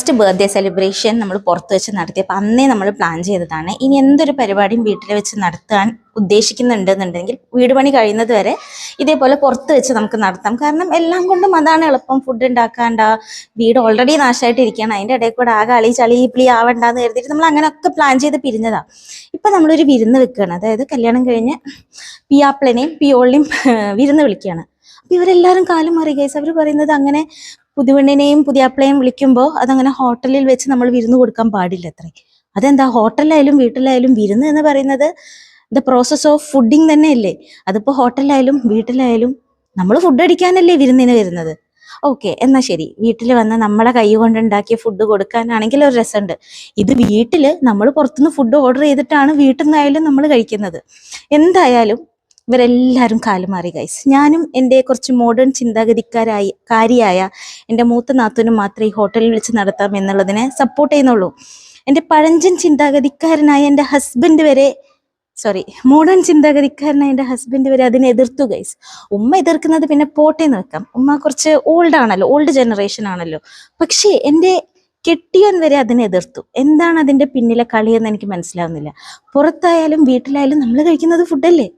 First birthday celebration നമ്മൾ പുറത്ത് വെച്ച് നടത്തിയപ്പോൾ അന്നേ നമ്മൾ പ്ലാൻ ചെയ്തതാണ്. ഇനി എന്തൊരു പരിപാടിയും വീട്ടിൽ വെച്ച് നടത്താൻ ഉദ്ദേശിക്കുന്നുണ്ടെന്നുണ്ടെങ്കിൽ വീട് പണി കഴിയുന്നത് വരെ ഇതേപോലെ പുറത്ത് വെച്ച് നമുക്ക് നടത്താം. കാരണം എല്ലാം കൊണ്ടും അതാണ് എളുപ്പം. ഫുഡ് ഉണ്ടാക്കാണ്ട, വീട് ഓൾറെഡി നാശമായിട്ടിരിക്കുകയാണ്, അതിൻ്റെ ഇടയിൽ കൂടെ ആകെ അളി ചളി പിളി ആവണ്ടെന്ന് കരുതിയിട്ട് നമ്മൾ അങ്ങനെയൊക്കെ പ്ലാൻ ചെയ്ത് പിരിഞ്ഞതാണ്. ഇപ്പം നമ്മളൊരു വിരുന്ന് വെക്കുകയാണ്, അതായത് കല്യാണം കഴിഞ്ഞ് പിയാപ്പിളിനെയും പിയോളിനെയും വിരുന്ന് വിളിക്കുകയാണ്. അപ്പം ഇവരെല്ലാവരും കാലം മാറി ഗൈസ്. അവർ പറയുന്നത് അങ്ങനെ പുതുവെണ്ണിനെയും പുതിയാപ്പിളയും വിളിക്കുമ്പോൾ അതങ്ങനെ ഹോട്ടലിൽ വെച്ച് നമ്മൾ വിരുന്ന് കൊടുക്കാൻ പാടില്ല അത്രേ. അതെന്താ, ഹോട്ടലിലായാലും വീട്ടിലായാലും വിരുന്ന് എന്ന് പറയുന്നത് ദ പ്രോസസ് ഓഫ് ഫുഡിങ് തന്നെയല്ലേ. അതിപ്പോൾ ഹോട്ടലിലായാലും വീട്ടിലായാലും നമ്മൾ ഫുഡ് അടിക്കാനല്ലേ വിരുന്നിന് വരുന്നത്. ഓക്കെ, എന്നാൽ ശരി, വീട്ടിൽ വന്ന് നമ്മളെ കൈ കൊണ്ടുണ്ടാക്കിയ ഫുഡ് കൊടുക്കാനാണെങ്കിൽ ഒരു രസമുണ്ട്. ഇത് വീട്ടിൽ നമ്മൾ പുറത്തുനിന്ന് ഫുഡ് ഓർഡർ ചെയ്തിട്ടാണ് വീട്ടിൽ നിന്നായാലും നമ്മൾ കഴിക്കുന്നത്. എന്തായാലും ഇവരെല്ലാവരും കാലം മാറി ഗൈസ്. ഞാനും എൻ്റെ കുറച്ച് മോഡേൺ ചിന്താഗതിക്കാരിയായ എൻ്റെ മൂത്ത നാത്തൂനും മാത്രമേ ഈ ഹോട്ടലിൽ വെച്ച് നടത്താം എന്നുള്ളതിനെ സപ്പോർട്ട് ചെയ്യുന്നുള്ളൂ. എൻ്റെ പഴഞ്ചൻ ചിന്താഗതിക്കാരനായ എൻ്റെ ഹസ്ബൻഡ് വരെ മോഡേൺ ചിന്താഗതിക്കാരനായ എൻ്റെ ഹസ്ബൻഡ് വരെ അതിനെ എതിർത്തു ഗൈസ്. ഉമ്മ എതിർക്കുന്നത് പിന്നെ പോട്ടേന്ന് വെക്കാം, ഉമ്മ കുറച്ച് ഓൾഡ് ജനറേഷൻ ആണല്ലോ. പക്ഷേ എൻ്റെ കെട്ടിയവൻ വരെ അതിനെ എതിർത്തു. എന്താണ് അതിൻ്റെ പിന്നിലെ കളിയെന്ന് എനിക്ക് മനസ്സിലാവുന്നില്ല. പുറത്തായാലും വീട്ടിലായാലും നമ്മൾ കഴിക്കുന്നത് ഫുഡല്ലേ.